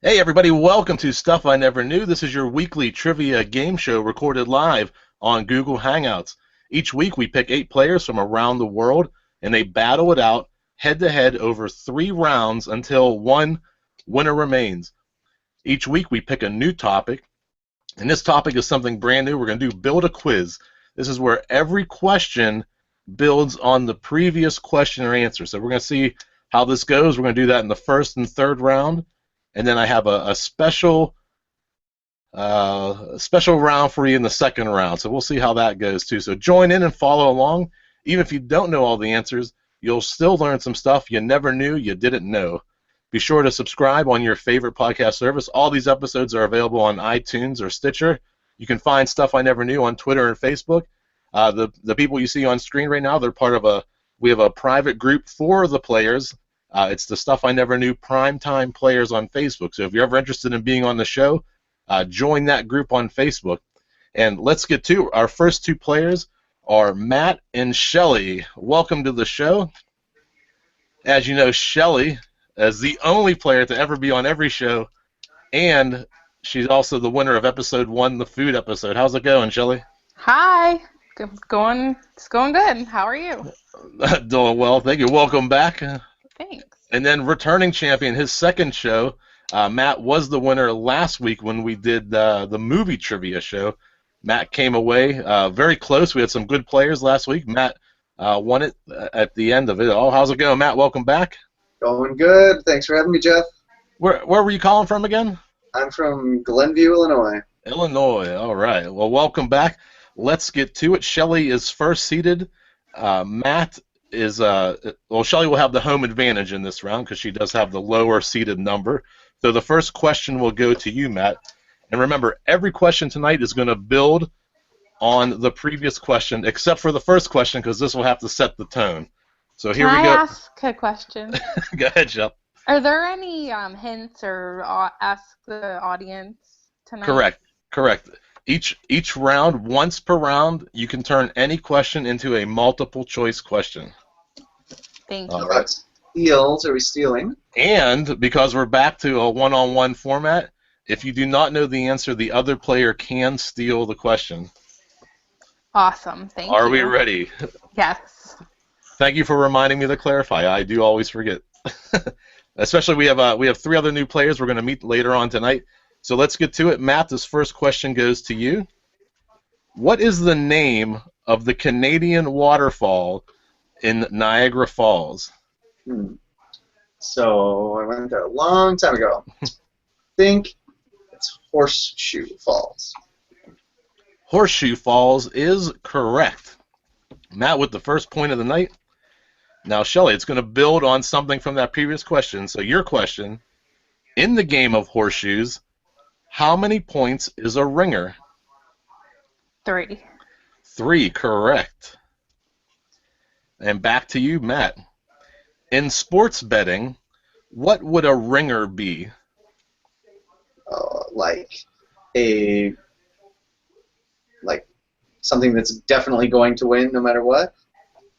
Hey everybody, welcome to Stuff I Never Knew. This is your weekly trivia game show recorded live on Google Hangouts. Each week we pick 8 players from around the world and they battle it out head-to-head over 3 rounds until one winner remains. Each week we pick a new topic, and this topic is something brand new. We're going to do Build a Quiz. This is where every question builds on the previous question or answer. So we're going to see how this goes. We're going to do that in the first and third round. And then I have a special round for you in the second round. So we'll see how that goes too. So join in and follow along. Even if you don't know all the answers, you'll still learn some stuff you never knew you didn't know. Be sure to subscribe on your favorite podcast service. All these episodes are available on iTunes or Stitcher. You can find Stuff I Never Knew on Twitter and Facebook. The people you see on screen right now, they're part of we have a private group for the players. It's the Stuff I Never Knew Primetime Players on Facebook. So if you're ever interested in being on the show, join that group on Facebook. And let's get to our first 2 players are Matt and Shelly. Welcome to the show. As you know, Shelly is the only player to ever be on every show, and she's also the winner of episode 1, the food episode. How's it going, Shelly? Hi. It's going good. How are you? Doing well, thank you. Welcome back. Thanks. And then returning champion, his second show, Matt was the winner last week when we did the movie trivia show. Matt came away very close. We had some good players last week. Matt won it at the end of it all. How's it going, Matt? Welcome back. Going good. Thanks for having me, Jeff. Where were you calling from again? I'm from Glenview, Illinois. Illinois. All right. Well, welcome back. Let's get to it. Shelly is first seated. Matt is Shelly will have the home advantage in this round because she does have the lower seeded number. So the first question will go to you, Matt. And remember, every question tonight is going to build on the previous question, except for the first question, because this will have to set the tone. So here we go. Can I ask a question? Go ahead, Shell. Are there any hints or ask the audience tonight? Correct. Each round, once per round, you can turn any question into a multiple choice question. Thank you. All right. Steals. Are we stealing? And because we're back to a one-on-one format, if you do not know the answer, the other player can steal the question. Awesome. Thank you. Are we ready? Yes. Thank you for reminding me to clarify. I do always forget. Especially we have 3 other new players we're going to meet later on tonight. So let's get to it. Matt, this first question goes to you. What is the name of the Canadian waterfall in Niagara Falls? So I went there a long time ago. Think it's Horseshoe Falls. Horseshoe Falls is correct. Matt with the first point of the night. Now, Shelly, it's going to build on something from that previous question. So your question, in the game of horseshoes, how many points is a ringer? 3. 3, correct. And back to you, Matt. In sports betting, what would a ringer be? Like something that's definitely going to win no matter what?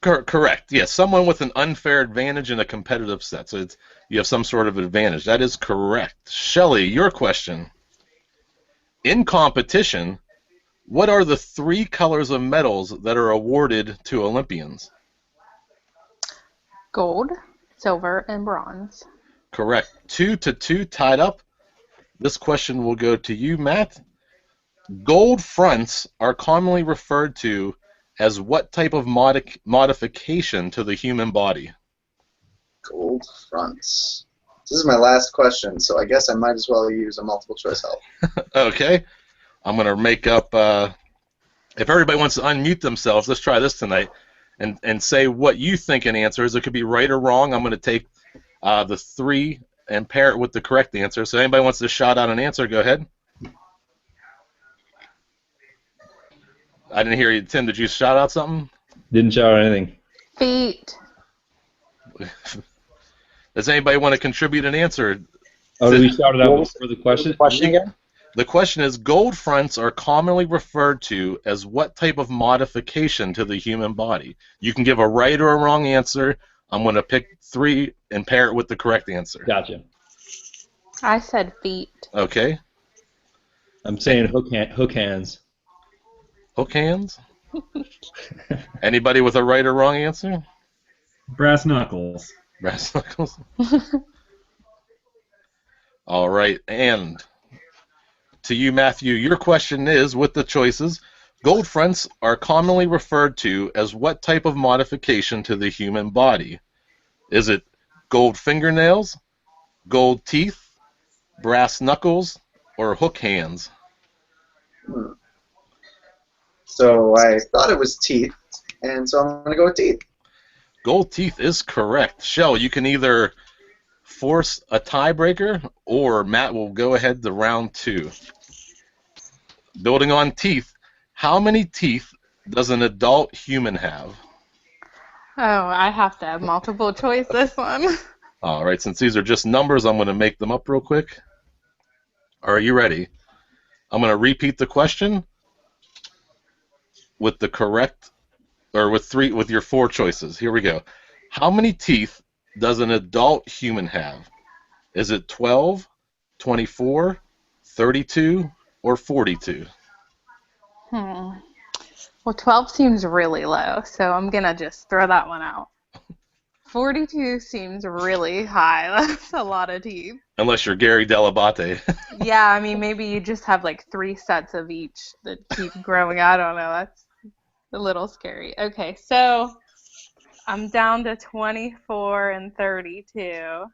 Correct. Yes, someone with an unfair advantage in a competitive set. So you have some sort of advantage. That is correct. Shelly, your question. In competition, what are the 3 colors of medals that are awarded to Olympians? Gold, silver, and bronze. Correct. 2-2 tied up. This question will go to you, Matt. Gold fronts are commonly referred to as what type of modification to the human body? Gold fronts. This is my last question, so I guess I might as well use a multiple choice help. Okay. I'm going to make up, if everybody wants to unmute themselves, let's try this tonight, and say what you think an answer is. It could be right or wrong. I'm going to take the 3 and pair it with the correct answer. So anybody wants to shout out an answer, go ahead. I didn't hear you. Tim, did you shout out something? Didn't shout out anything. Feet. Does anybody want to contribute an answer? Oh, did we shout it out before the question? Again? The question is, gold fronts are commonly referred to as what type of modification to the human body? You can give a right or a wrong answer. I'm going to pick 3 and pair it with the correct answer. Gotcha. I said feet. Okay. I'm saying hook hands. Hook hands? Anybody with a right or wrong answer? Brass knuckles. Brass knuckles. All right, and to you, Matthew, your question is, with the choices, gold fronts are commonly referred to as what type of modification to the human body? Is it gold fingernails, gold teeth, brass knuckles, or hook hands? So I thought it was teeth, and so I'm going to go with teeth. Gold teeth is correct. Shell, you can either force a tiebreaker, or Matt will go ahead to round 2. Building on teeth, how many teeth does an adult human have? Oh, I have to have multiple choice this one. All right, since these are just numbers, I'm going to make them up real quick. Are you ready? I'm going to repeat the question with the correct, or with your 4 choices. Here we go. How many teeth does an adult human have? Is it 12, 24, 32, or 42? Well, 12 seems really low, so I'm going to just throw that one out. 42 seems really high. That's a lot of teeth. Unless you're Gary Delabate. Yeah, I mean, maybe you just have like 3 sets of each that keep growing. I don't know. That's a little scary. Okay, so I'm down to 24 and 32.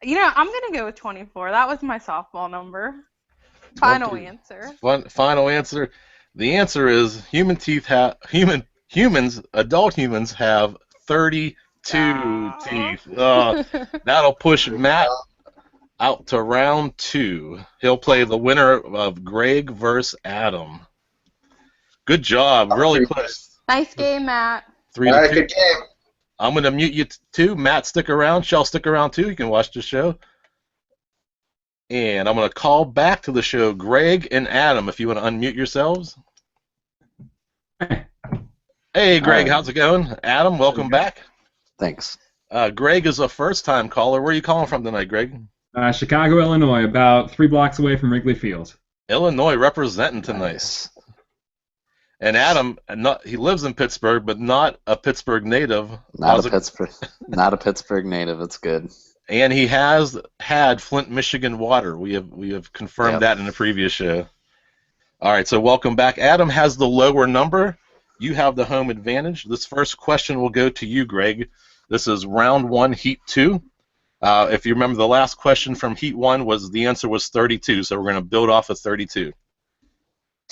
You know, I'm going to go with 24. That was my softball number. Final answer. Final answer. The answer is adult humans have 32 teeth. That'll push Matt out to round 2. He'll play the winner of Greg versus Adam. Good job. Really close. Nice game, Matt. 3 to 2. All right, good game. I'm going to mute you too. Matt, stick around. Shell, stick around too. You can watch the show. And I'm going to call back to the show Greg and Adam if you want to unmute yourselves. Hey, Greg, how's it going? Adam, welcome back. Thanks. Greg is a first-time caller. Where are you calling from tonight, Greg? Chicago, Illinois, about 3 blocks away from Wrigley Field. Illinois representing tonight. Nice. And Adam, he lives in Pittsburgh, but not a Pittsburgh native. Not a Pittsburgh native. It's good. And he has had Flint, Michigan water. We have confirmed that in the previous show. All right, so welcome back. Adam has the lower number. You have the home advantage. This first question will go to you, Greg. This is round 1, heat 2. If you remember, the last question from heat 1 the answer was 32, so we're going to build off of 32.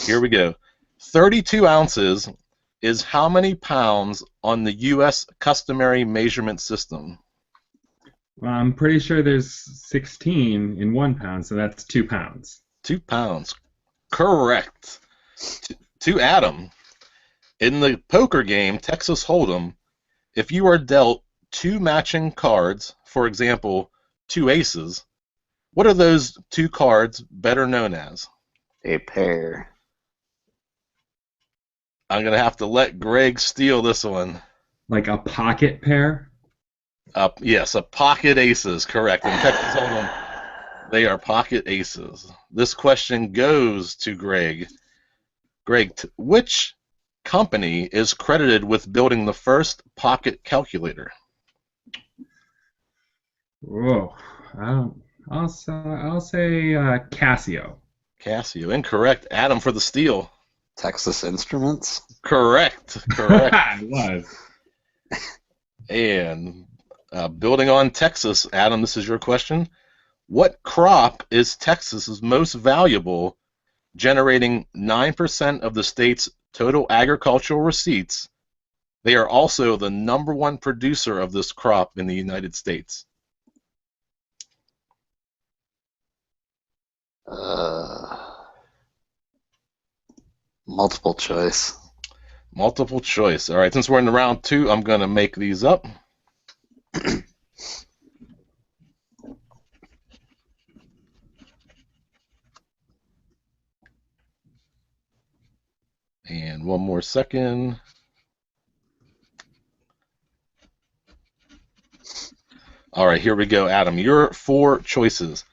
Here we go. 32 ounces is how many pounds on the U.S. customary measurement system? Well, I'm pretty sure there's 16 in 1 pound, so that's 2 pounds. 2 pounds. Correct. To Adam. In the poker game, Texas Hold'em, if you are dealt 2 matching cards, for example, 2 aces, what are those 2 cards better known as? A pair. I'm going to have to let Greg steal this one. Like a pocket pair? Yes, a pocket aces, correct. In Texas Hold'em, they are pocket aces. This question goes to Greg. Greg, which company is credited with building the first pocket calculator? Whoa. I'll say Casio. Casio, incorrect. Adam for the steal. Texas Instruments? Correct. It was. And building on Texas, Adam, this is your question. What crop is Texas's most valuable, generating 9% of the state's total agricultural receipts? They are also the #1 producer of this crop in the United States. Multiple choice. Multiple choice. All right, since we're in round 2, I'm going to make these up. And one more second. All right, here we go, Adam. Your 4 choices.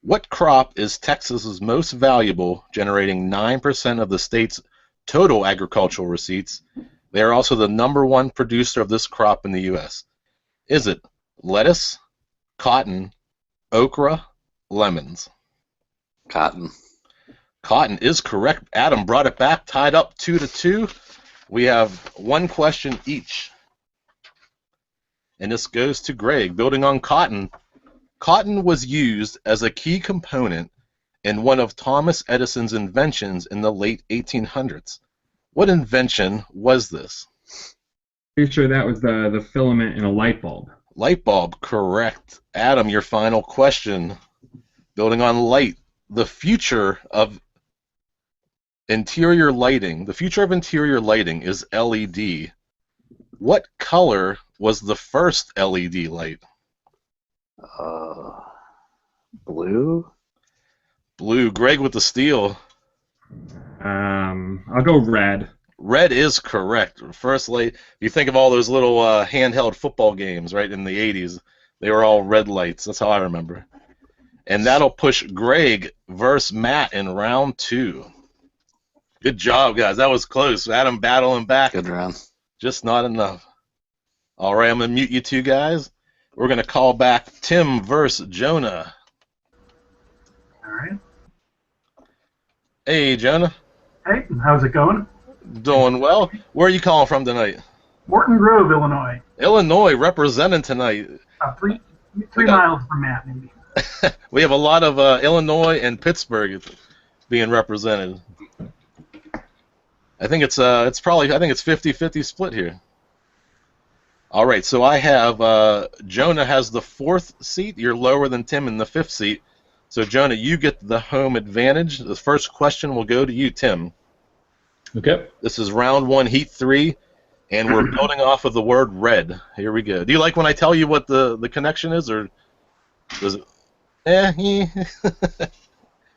What crop is Texas's most valuable, generating 9% of the state's total agricultural receipts? They are also the #1 producer of this crop in the U.S. Is it lettuce, cotton, okra, lemons? Cotton. Cotton is correct. Adam brought it back, tied up 2-2. We have 1 question each. And this goes to Greg. Building on cotton, cotton was used as a key component in one of Thomas Edison's inventions in the late 1800s. What invention was this? Pretty sure that was the filament in a light bulb. Light bulb, correct. Adam, your final question. Building on light, the future of interior lighting. The future of interior lighting is LED. What color was the first LED light? Blue? Blue. Greg with the steal. I'll go red. Red is correct. First light. You think of all those little handheld football games, right, in the 80s. They were all red lights. That's how I remember. And that'll push Greg versus Matt in round 2. Good job, guys. That was close. Adam battling back. Good round. Just not enough. All right, I'm going to mute you 2 guys. We're going to call back Tim versus Jonah. All right. Hey, Jonah. Hey, how's it going? Doing well. Where are you calling from tonight? Morton Grove, Illinois. Illinois representing tonight. Three miles from Matt, maybe. We have a lot of Illinois and Pittsburgh being represented. I think it's 50-50 split here. All right, so I have Jonah has the 4th seat. You're lower than Tim in the 5th seat. So Jonah, you get the home advantage. The first question will go to you, Tim. Okay. This is round 1, heat 3, and we're building off of the word red. Here we go. Do you like when I tell you what the connection is, or does it?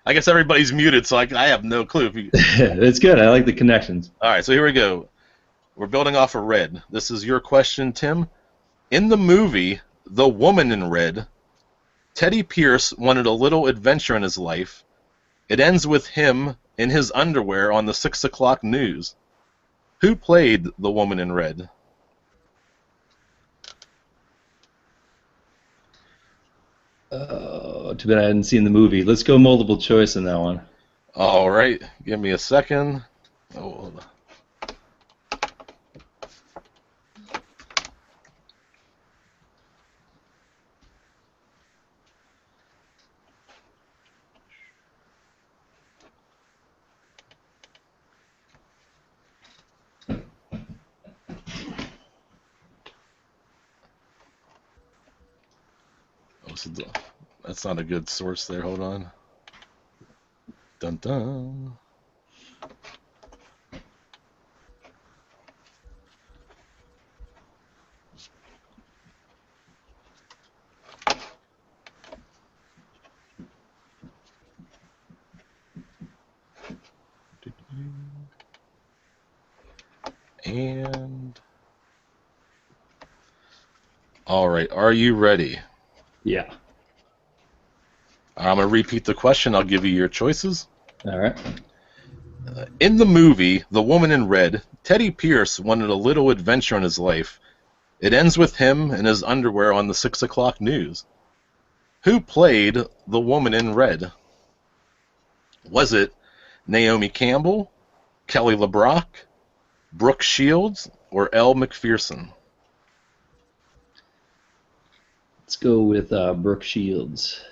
I guess everybody's muted, so I have no clue. It's good. I like the connections. All right, so here we go. We're building off of red. This is your question, Tim. In the movie The Woman in Red, Teddy Pierce wanted a little adventure in his life. It ends with him in his underwear on the 6 o'clock news. Who played the woman in red? Too bad I hadn't seen the movie. Let's go multiple choice in that one. All right, give me a second. Oh, hold on. That's not a good source there. Hold on. Dun dun. And all right, are you ready? Yeah. I'm going to repeat the question. I'll give you your choices. All right. In the movie The Woman in Red, Teddy Pierce wanted a little adventure in his life. It ends with him in his underwear on the 6 o'clock news. Who played the woman in red? Was it Naomi Campbell, Kelly LeBrock, Brooke Shields, or Elle Macpherson? Let's go with Brooke Shields.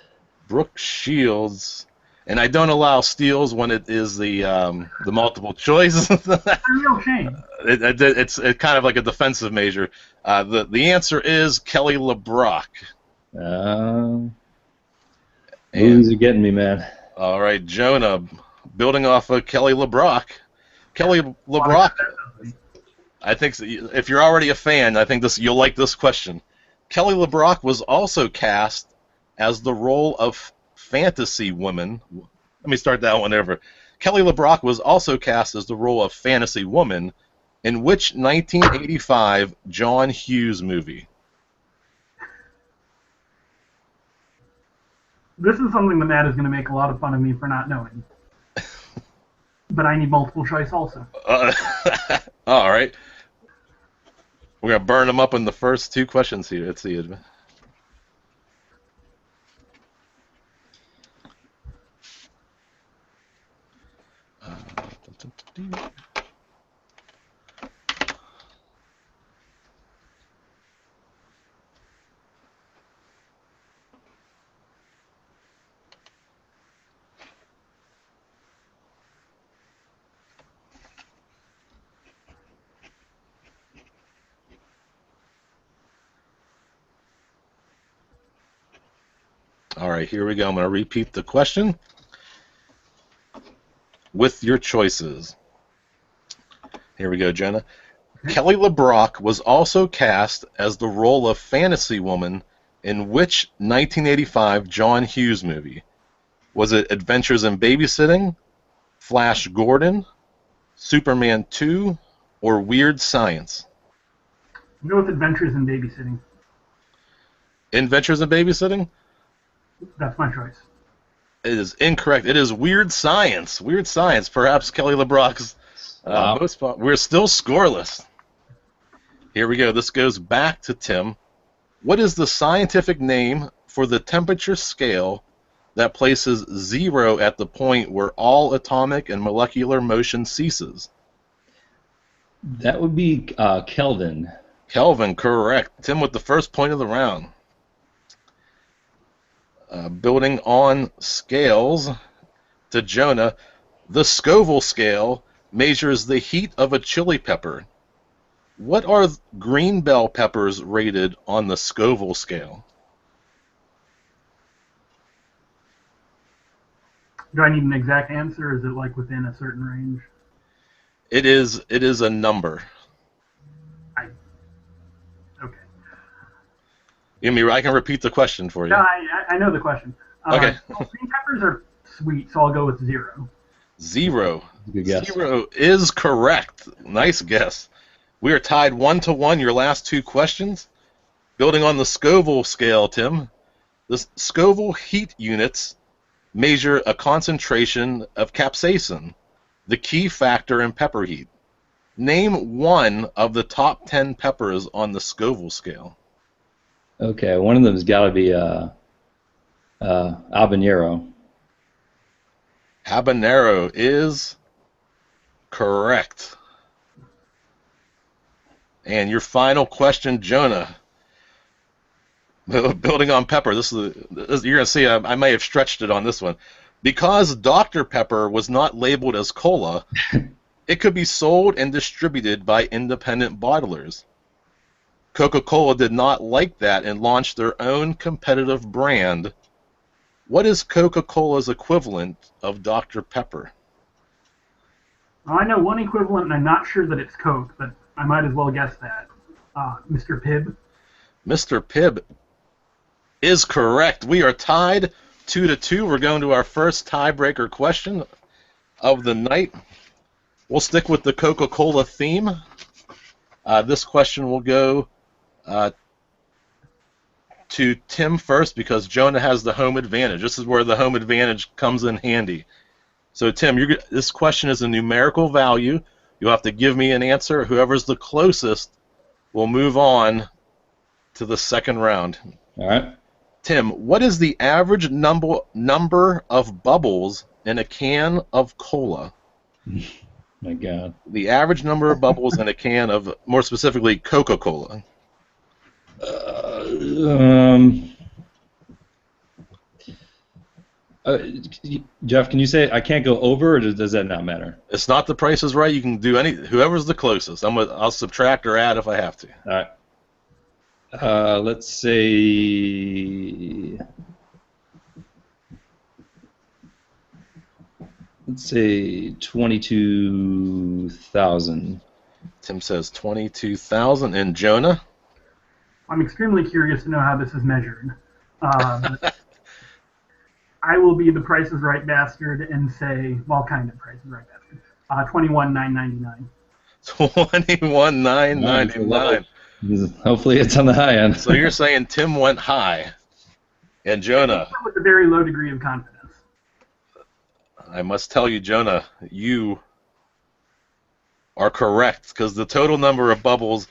Brooke Shields, and I don't allow steals when it is the multiple choice. It's a real shame. It's kind of like a defensive measure. The answer is Kelly LeBrock. Movies are getting me, man. All right, Jonah, building off of Kelly LeBrock. Kelly LeBrock, I think if you're already a fan, I think you'll like this question. Kelly LeBrock was also cast as the role of fantasy woman. Let me start that one over. Kelly LeBrock was also cast as the role of fantasy woman in which 1985 John Hughes movie? This is something that Matt is going to make a lot of fun of me for not knowing. But I need multiple choice also. All right. We're going to burn them up in the first two questions here. Let's see. All right, here we go. I'm going to repeat the question with your choices. Here we go, Jenna. Kelly LeBrock was also cast as the role of Fantasy Woman in which 1985 John Hughes movie? Was it Adventures in Babysitting, Flash Gordon, Superman 2, or Weird Science? Go with Adventures in Babysitting. Adventures in Babysitting? That's my choice. It is incorrect. It is Weird Science. Weird Science. Perhaps Kelly LeBrock's most fun. We're still scoreless. Here we go. This goes back to Tim. What is the scientific name for the temperature scale that places 0 at the point where all atomic and molecular motion ceases? That would be Kelvin. Kelvin, correct. Tim with the first point of the round. Building on scales to Jonah, the Scoville scale measures the heat of a chili pepper. What are green bell peppers rated on the Scoville scale? Do I need an exact answer, or is it like within a certain range? It is a number. Okay. I can repeat the question for you. No, I know the question. Okay. Green peppers are sweet, so I'll go with 0. 0. Good guess. 0 is correct. Nice guess. We are tied 1-1. Your last two questions. Building on the Scoville scale, Tim. The Scoville heat units measure a concentration of capsaicin, the key factor in pepper heat. Name one of the top 10 peppers on the Scoville scale. Okay, one of them's got to be habanero. Habanero is correct. And your final question, Jonah. Building on pepper. You're going to see I may have stretched it on this one. Because Dr. Pepper was not labeled as cola, it could be sold and distributed by independent bottlers. Coca-Cola did not like that and launched their own competitive brand. What is Coca-Cola's equivalent of Dr. Pepper? Well, I know one equivalent, and I'm not sure that it's Coke, but I might as well guess that. Mr. Pibb. Mr. Pibb is correct. We are tied 2-2. We're going to our first tiebreaker question of the night. We'll stick with the Coca-Cola theme. This question will go to Tim first because Jonah has the home advantage. This is where the home advantage comes in handy. So, Tim, this question is a numerical value. You'll have to give me an answer. Whoever's the closest will move on to the second round. All right. Tim, what is the average number of bubbles in a can of cola? My God. The average number of bubbles in a can of, more specifically, Coca-Cola. Jeff, can you say I can't go over, or does that not matter? It's not The Price is Right. You can do whoever's the closest. I'll subtract or add if I have to. All right. Let's say 22,000. Tim says 22,000. And Jonah? I'm extremely curious to know how this is measured. I will be the Price is Right bastard and say, well, kind of Price is Right bastard. 21,999. 21,999. Hopefully it's on the high end. So you're saying Tim went high. And Jonah, With a very low degree of confidence. I must tell you, Jonah, you are correct because the total number of bubbles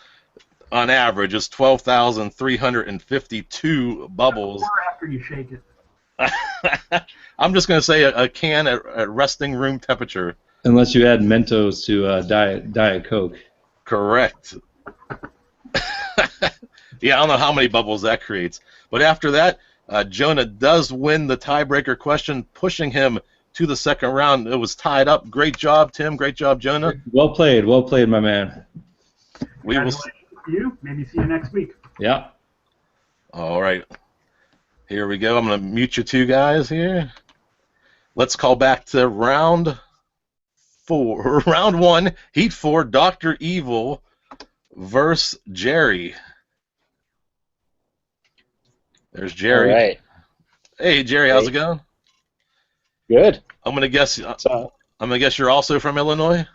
on average is 12,352 bubbles. Or after you shake it. I'm just going to say a can at resting room temperature. Unless you add Mentos to Diet Coke. Correct. Yeah, I don't know how many bubbles that creates. But after that, Jonah does win the tiebreaker question, pushing him to the second round. It was tied up. Great job, Tim. Great job, Jonah. Well played, my man. We will. Congratulations to you. Maybe see you next week. Yeah. All right. Here we go. I'm going to mute you two guys here. Let's call back to round 4. Round 1, Heat 4, Dr. Evil versus Jerry. There's Jerry. All right. Hey, Jerry, how's it going? Good. I'm going to guess. So, I'm going to guess you're also from Illinois.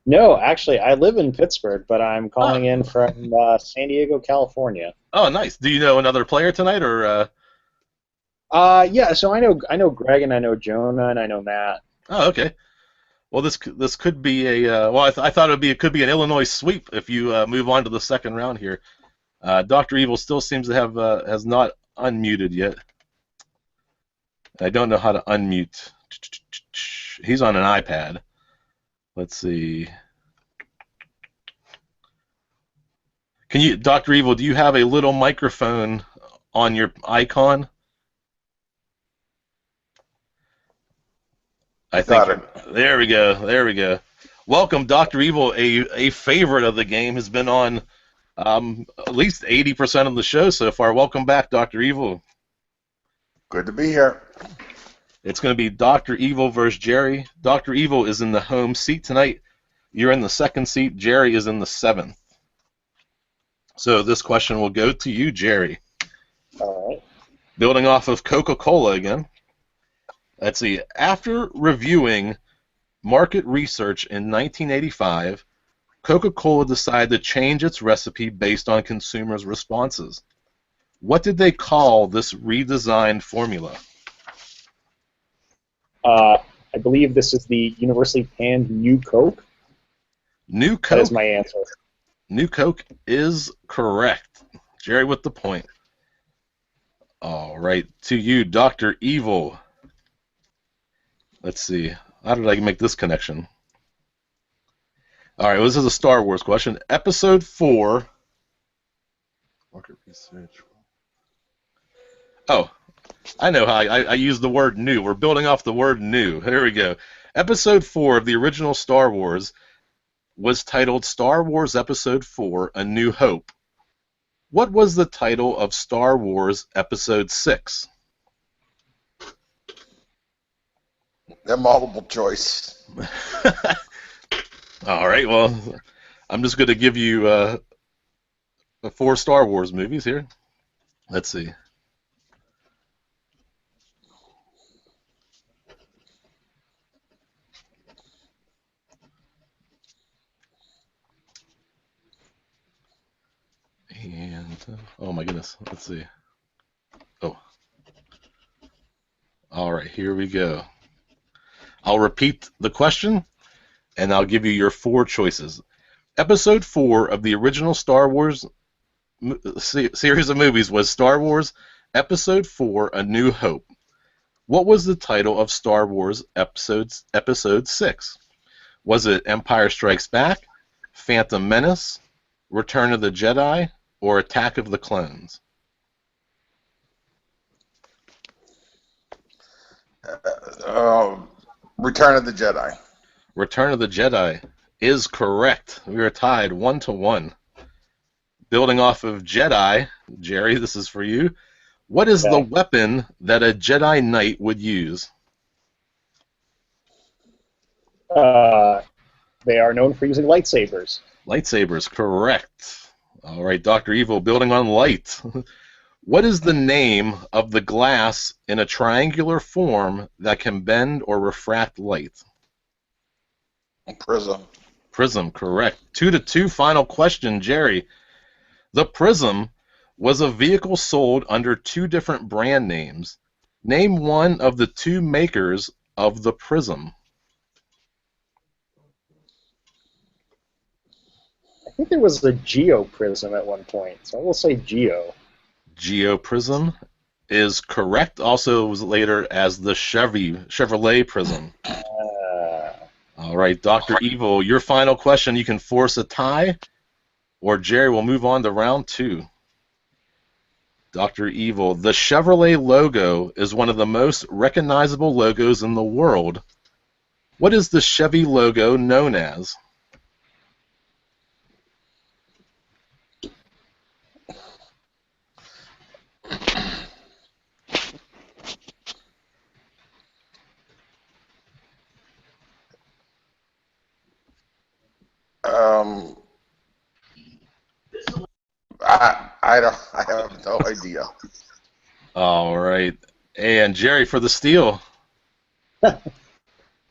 no, actually, I live in Pittsburgh, but I'm calling in from San Diego, California. Oh, nice. Do you know another player tonight, or? Yeah. So I know Greg, and I know Jonah, and I know Matt. Oh, okay. Well, this could be a well. I thought it could be an Illinois sweep if you move on to the second round here. Dr. Evil still seems to have has not unmuted yet. I don't know how to unmute. He's on an iPad. Let's see. Can you, Dr. Evil? Do you have a little microphone on your icon? I think. There we go. There we go. Welcome, Dr. Evil. A favorite of the game, has been on at least 80% of the show so far. Welcome back, Dr. Evil. Good to be here. It's going to be Dr. Evil versus Jerry. Dr. Evil is in the home seat tonight. You're in the second seat. Jerry is in the 7th. So this question will go to you, Jerry. All right. Building off of Coca-Cola again. Let's see. After reviewing market research in 1985, Coca-Cola decided to change its recipe based on consumers' responses. What did they call this redesigned formula? I believe this is the universally panned New Coke. New Coke. That is my answer. New Coke is correct. Jerry with the point. All right, to you, Dr. Evil. Let's see. How did I make this connection? All right, well, this is a Star Wars question. Episode 4. Market research. Oh, I know how I use the word new. We're building off the word new. Here we go. Episode 4 of the original Star Wars was titled Star Wars Episode 4, A New Hope. What was the title of Star Wars Episode 6? They're multiple choice. All right, well, I'm just going to give you the 4 Star Wars movies here. Let's see. And, oh my goodness, let's see. Oh. All right, here we go. I'll repeat the question, and I'll give you your 4 choices. Episode 4 of the original Star Wars series of movies was Star Wars Episode 4, A New Hope. What was the title of Star Wars Episode 6? Was it Empire Strikes Back, Phantom Menace, Return of the Jedi, or Attack of the Clones? Return of the Jedi. Return of the Jedi is correct. We are tied 1-1. Building off of Jedi, Jerry, this is for you. What is the weapon that a Jedi Knight would use? They are known for using lightsabers. Lightsabers, correct. All right, Dr. Evil, building on light. What is the name of the glass in a triangular form that can bend or refract light? Prism. Prism, correct. 2-2, final question, Jerry. The prism was a vehicle sold under two different brand names. Name one of the two makers of the Prism. I think there was the Geo Prism at one point, so I will say Geo. Geo Prism is correct. Also was later as the Chevrolet Prism. All right, Dr. Evil, your final question. You can force a tie, or Jerry will move on to round 2. Dr. Evil, the Chevrolet logo is one of the most recognizable logos in the world. What is the Chevy logo known as? I have no idea. All right. And Jerry for the steal. I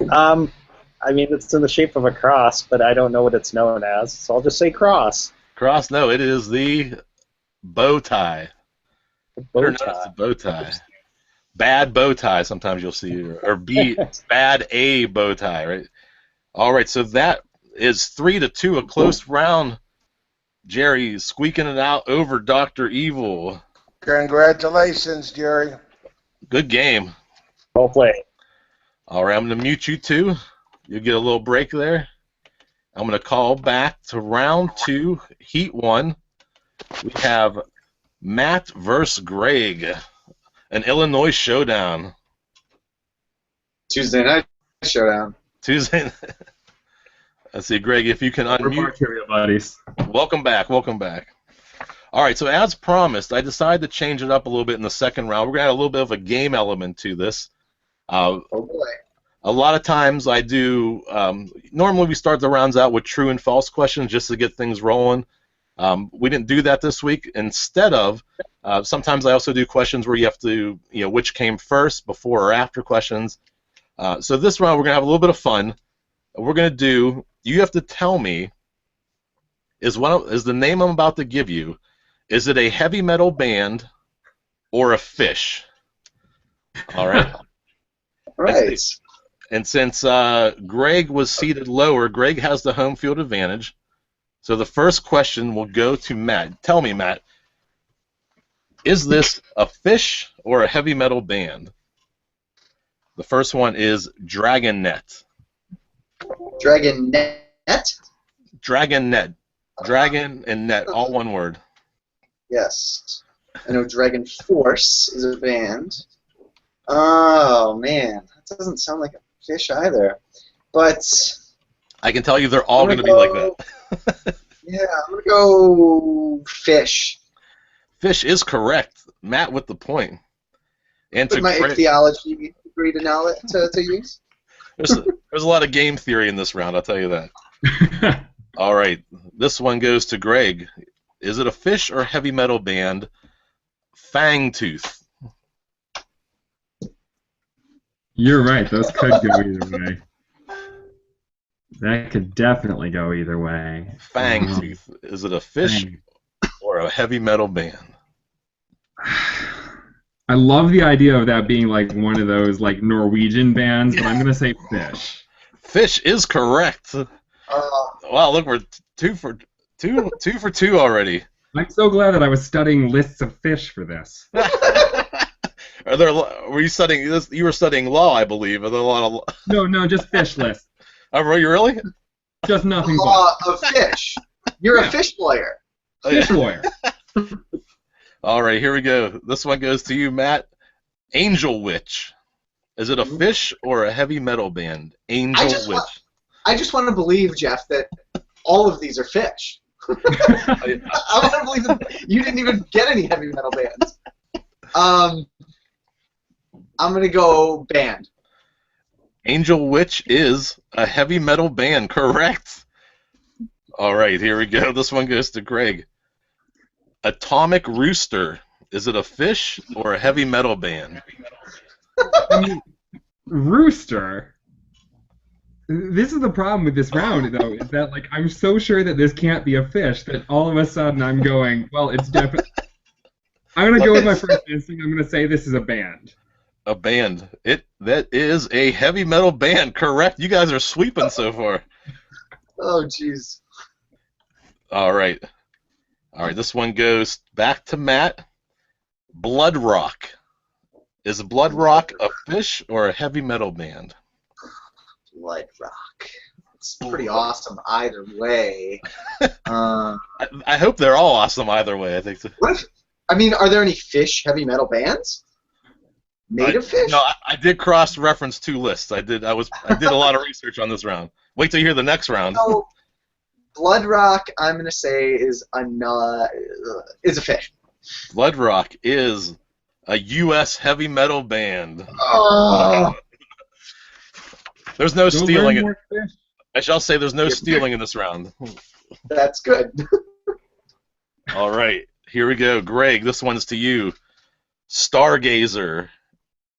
mean, it's in the shape of a cross, but I don't know what it's known as, so I'll just say cross. Cross? No, it is the bow tie. Bow It's tie. the bow tie. Bad bow tie, sometimes you'll see, or bad a bow tie, right? All right, so that is 3-2, a close round. Jerry squeaking it out over Dr. Evil. Congratulations, Jerry. Good game. Well played. All right, I'm going to mute you two. You get a little break there. I'm going to call back to round 2, Heat 1. We have Matt versus Greg, an Illinois showdown. Tuesday night showdown. Tuesday. Let's see, Greg, if you can We're unmute. back here, buddies. Welcome back. Welcome back. All right, so as promised, I decided to change it up a little bit in the second round. We're going to add a little bit of a game element to this. Oh boy. A lot of times I do, normally we start the rounds out with true and false questions just to get things rolling. We didn't do that this week. Instead of, sometimes I also do questions where you have to, which came first, before or after questions. So this round we're going to have a little bit of fun. We're going to do, you have to tell me, is the name I'm about to give you, is it a heavy metal band or a fish? All right. Right. And since Greg was seated lower, Greg has the home field advantage. So the first question will go to Matt. Tell me, Matt, is this a fish or a heavy metal band? The first one is Dragonnet. Dragonnet? Dragonnet. Dragon and net, all one word. Yes. I know Dragon Force is a band. Oh, man. That doesn't sound like a fish either. But I can tell you they're all going to be like that. Yeah, I'm going to go fish. Fish is correct. Matt with the point. And With my ichthyology degree to use. there's a lot of game theory in this round, I'll tell you that. All right, this one goes to Greg. Is it a fish or heavy metal band? Fangtooth. You're right. Those could go either way. That could definitely go either way. Fangtooth. Is it a fish or a heavy metal band? I love the idea of that being like one of those like Norwegian bands, but I'm gonna say fish. Fish is correct. Wow, look, we're two for two already. I'm so glad that I was studying lists of fish for this. Were you studying this? You were studying law, I believe. Are there a lot of? No, just fish lists. Oh, were you really? Just nothing but. Law of fish. You're a fish lawyer. Fish lawyer. All right, here we go. This one goes to you, Matt. Angel Witch. Is it a fish or a heavy metal band? Angel Witch. I just want to believe, Jeff, that all of these are fish. I want to believe that you didn't even get any heavy metal bands. I'm going to go band. Angel Witch is a heavy metal band, correct? All right, here we go. This one goes to Greg. Atomic Rooster. Is it a fish or a heavy metal band? I mean, Rooster. This is the problem with this round, though, is that like I'm so sure that this can't be a fish that all of a sudden I'm going, well, it's definitely. I'm gonna go with my first instinct. I'm gonna say this is a band. A band. That is a heavy metal band. Correct. You guys are sweeping so far. Oh, jeez. All right. This one goes back to Matt. Blood Rock. Is Blood Rock a fish or a heavy metal band? Blood Rock. It's pretty awesome either way. I hope they're all awesome either way. I think so. What if? I mean, are there any fish heavy metal bands? Native fish? No, I did cross-reference 2 lists. I did a lot of research on this round. Wait till you hear the next round. So, Blood Rock, I'm gonna say is a fish. Blood Rock is a U.S. heavy metal band. Oh. There's no stealing learn it. more fish. I shall say there's no stealing in this round. That's good. All right, here we go. Greg, this one's to you. Stargazer.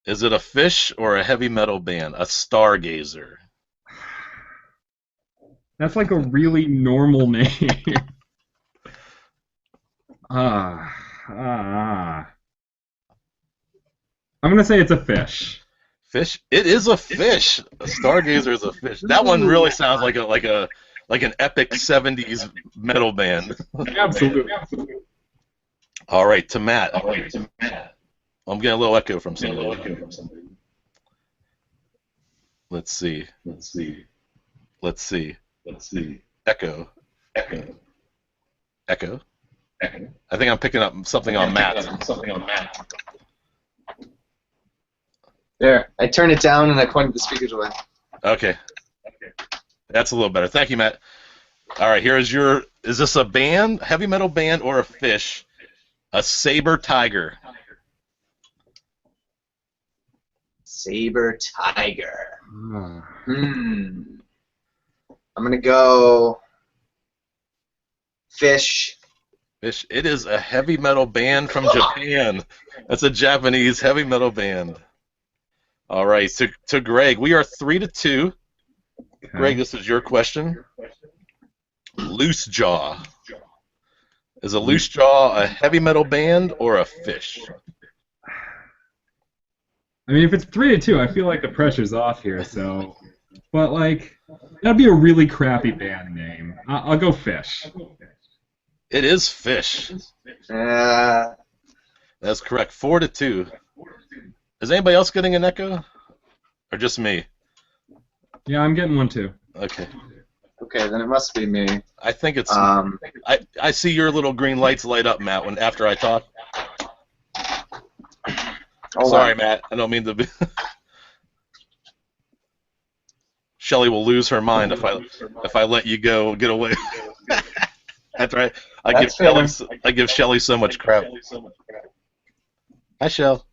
Is it a fish or a heavy metal band? A stargazer. That's like a really normal name. I'm gonna say it's a fish. Fish? It is a fish. A stargazer is a fish. That one really sounds like an epic 70s metal band. Absolutely. All right, to Matt. I'm getting a little echo from somebody. Let's see. Echo. I think I'm picking up something on Matt. There. I turned it down and I pointed the speakers away. Okay. That's a little better. Thank you, Matt. All right, is this a band, heavy metal band, or a fish? A saber tiger. Saber tiger. I'm gonna go fish. Fish. It is a heavy metal band from Japan. That's a Japanese heavy metal band. All right, to Greg, we are 3-2. Okay. Greg, this is your question. Loose Jaw. Is a Loose Jaw a heavy metal band or a fish? I mean, if it's 3-2, I feel like the pressure's off here. So, but like, that'd be a really crappy band name. I'll go fish. It is fish. Uh, That's correct. 4-2. Is anybody else getting an echo, or just me? Yeah, I'm getting one too. Okay. okay, then it must be me. I think it's. Um, I see your little green lights light up, Matt, after I talk. Sorry, Matt. I don't mean to be. Shelly will lose her mind if I let you get away. That's right. I give Shelly so much crap. Hi, Shell.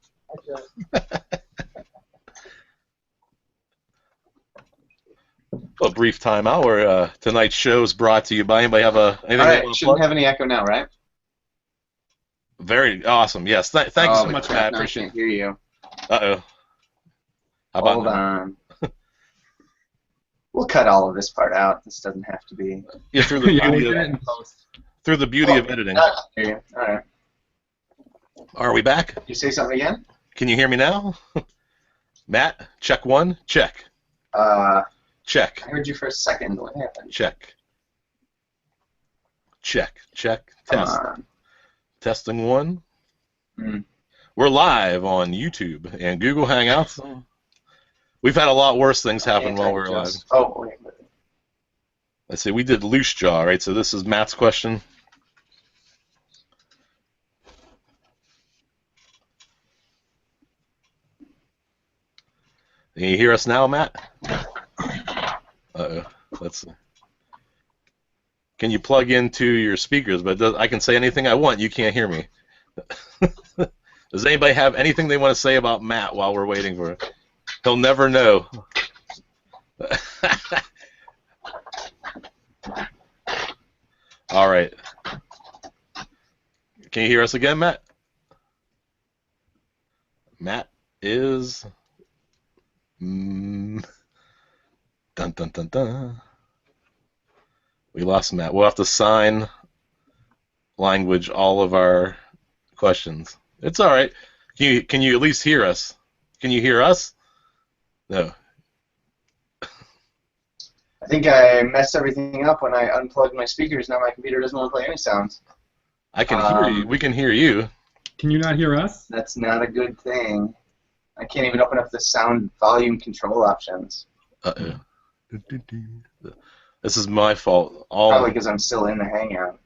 A brief timeout where tonight's show is brought to you by anybody have anything all they right, want to shouldn't plug? have any echo now, right? Very awesome. Yes. Thank you so much, Matt. I Appreciate can't it. hear you. Uh-oh. How about Hold now? on. We'll cut all of this part out. This doesn't have to be. Yeah, through the Yeah, we'll beauty get it of, in post. through the beauty of editing. I can hear you. All right. Are we back? You say something again? Can you hear me now? Matt, check 1. Check. Check. I heard you for a second. What happened? Check. Check. Come Test. on. Testing 1. Mm. We're live on YouTube and Google Hangouts. We've had a lot worse things happen while we're live. Oh, wait. Let's see. We did Loose Jaw, right? So this is Matt's question. Can you hear us now, Matt? Uh-oh. Let's see. Can you plug into your speakers? But I can say anything I want. You can't hear me. Does anybody have anything they want to say about Matt while we're waiting for it? He'll never know. All right. Can you hear us again, Matt? Matt is... dun, dun, dun, dun. We lost Matt. We'll have to sign language all of our questions. It's all right. Can you at least hear us? Can you hear us? No. I think I messed everything up when I unplugged my speakers. Now my computer doesn't want to play any sounds. I can hear you. We can hear you. Can you not hear us? That's not a good thing. I can't even open up the sound volume control options. Uh-oh. This is my fault. Probably because I'm still in the Hangout.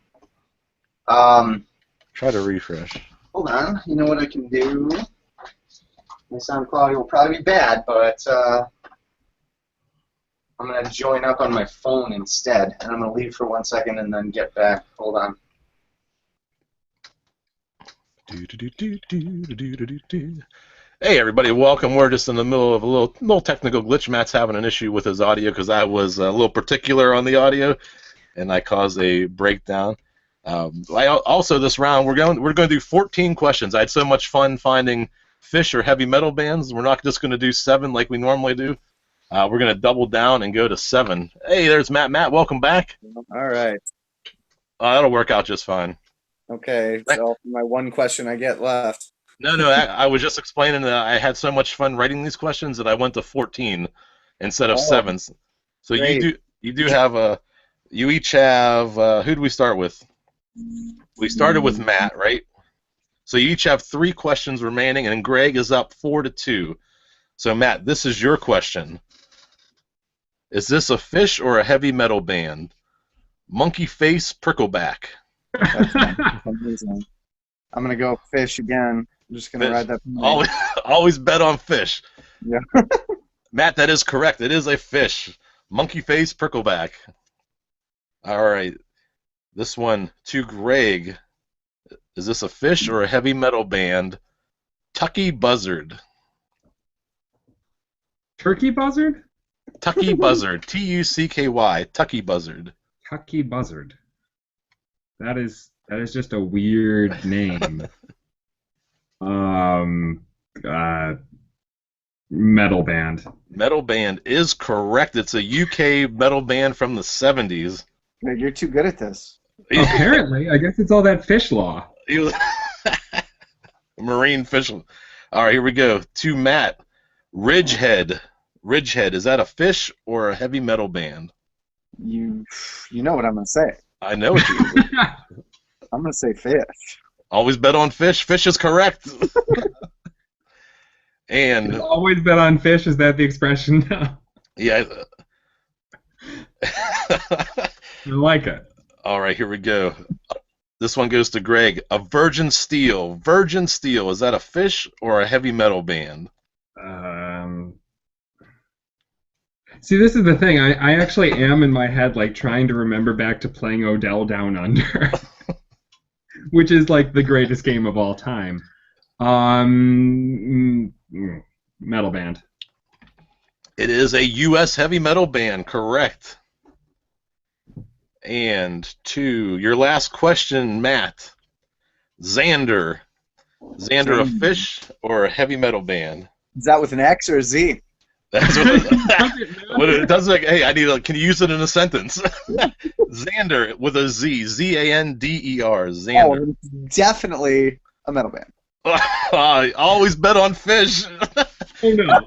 Try to refresh. Hold on. You know what I can do? My sound quality will probably be bad, but I'm going to join up on my phone instead. And I'm going to leave for 1 second and then get back. Hold on. Hey everybody, welcome. We're just in the middle of a little technical glitch. Matt's having an issue with his audio because I was a little particular on the audio, and I caused a breakdown. Also, this round we're going to do 14 questions. I had so much fun finding Phish or heavy metal bands. We're not just going to do 7 like we normally do. We're going to double down and go to 7. Hey, there's Matt. Matt, welcome back. All right. That'll work out just fine. Okay, so my one question I get left. No, I was just explaining that I had so much fun writing these questions that I went to 14 instead of 7. So great. you do have you each have who do we start with? We started with Matt, right? So you each have 3 questions remaining, and Greg is up 4-2. So Matt, this is your question. Is this a Phish or a heavy metal band? Monkey Face Prickleback. Amazing. I'm gonna go Phish again. I'm just gonna ride that. Always bet on Phish. Yeah. Matt, that is correct. It is a Phish. Monkey Face Prickleback. All right. This one to Greg. Is this a Phish or a heavy metal band? Tucky Buzzard. Turkey Buzzard? Tucky Buzzard. Tucky. Tucky Buzzard. Tucky Buzzard. That is just a weird name. Metal band. Metal band is correct. It's a UK metal band from the 70s. You're too good at this. Apparently, I guess it's all that fish law. Marine fish. All right, here we go. To Matt. Ridgehead. Ridgehead, is that a Phish or a heavy metal band? You know what I'm gonna say. I know what you're going to say. I'm gonna say Phish. Always bet on Phish. Phish is correct. And always bet on Phish. Is that the expression now? Yeah. I like it. All right, here we go. This one goes to Greg. A Virgin Steel. Virgin Steel, is that a Phish or a heavy metal band? See, this is the thing. I actually am in my head like trying to remember back to playing Odell Down Under, which is like the greatest game of all time. Metal band. It is a U.S. heavy metal band, correct. And to your last question, Matt. Xander. Xander a Phish or a heavy metal band? Is that with an X or a Z? That's what it does. Like, hey, can you use it in a sentence? Xander with a Z. Zander. Xander. Oh, definitely a metal band. I always bet on Phish. Oh no.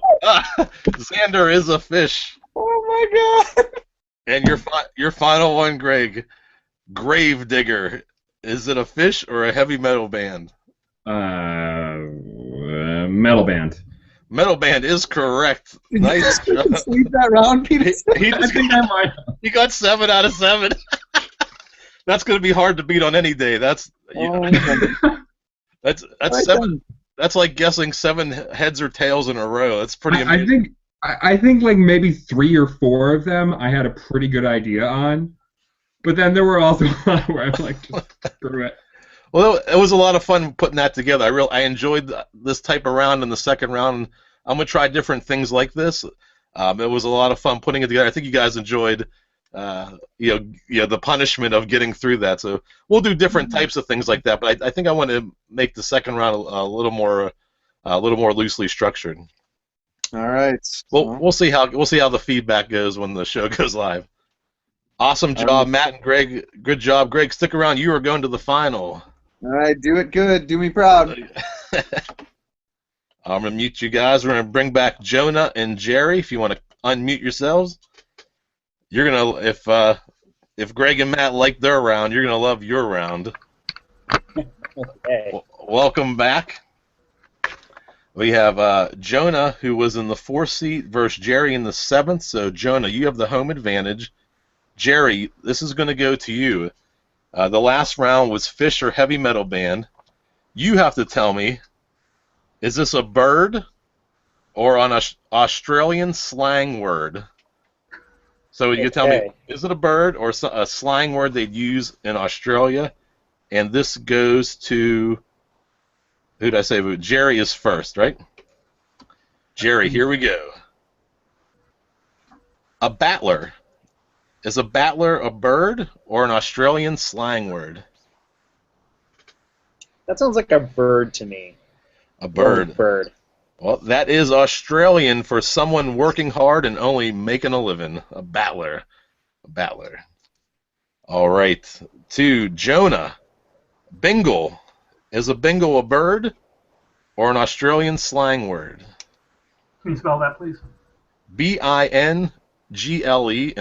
Xander is a Phish. Oh my god. And your final one, Greg. Gravedigger. Is it a Phish or a heavy metal band? Metal band. Metal band is correct. Nice job. Sleep that round, Peter. He got 7 out of 7. That's going to be hard to beat on any day. That's 7. That's like guessing 7 heads or tails in a row. That's pretty amazing. I think like maybe 3 or 4 of them I had a pretty good idea on, but then there were also a lot where I'm like, just screw it. Well, it was a lot of fun putting that together. I enjoyed this type of round in the second round. I'm gonna try different things like this. It was a lot of fun putting it together. I think you guys enjoyed, the punishment of getting through that. So we'll do different types of things like that. But I think I want to make the second round a little more loosely structured. All right. We'll see how the feedback goes when the show goes live. Awesome job, Matt and Greg. Good job, Greg. Stick around. You are going to the final. All right, do it good. Do me proud. I'm going to mute you guys. We're going to bring back Jonah and Jerry. If you want to unmute yourselves, you're going to, if Greg and Matt like their round, you're going to love your round. Okay. Welcome back. We have Jonah, who was in the 4th seat, versus Jerry in the 7th. So, Jonah, you have the home advantage. Jerry, this is going to go to you. The last round was Fish or Heavy Metal Band. You have to tell me, is this a bird or an Australian slang word? So you tell me, is it a bird or a slang word they'd use in Australia? And this goes to, who did I say? Jerry is first, right? Jerry, here we go. A battler. Is a battler a bird or an Australian slang word? That sounds like a bird to me. A bird. Bird. Well, that is Australian for someone working hard and only making a living. A battler. A battler. All right. To Jonah. Bingle. Is a bingle a bird or an Australian slang word? Can you spell that, please? Bingle, and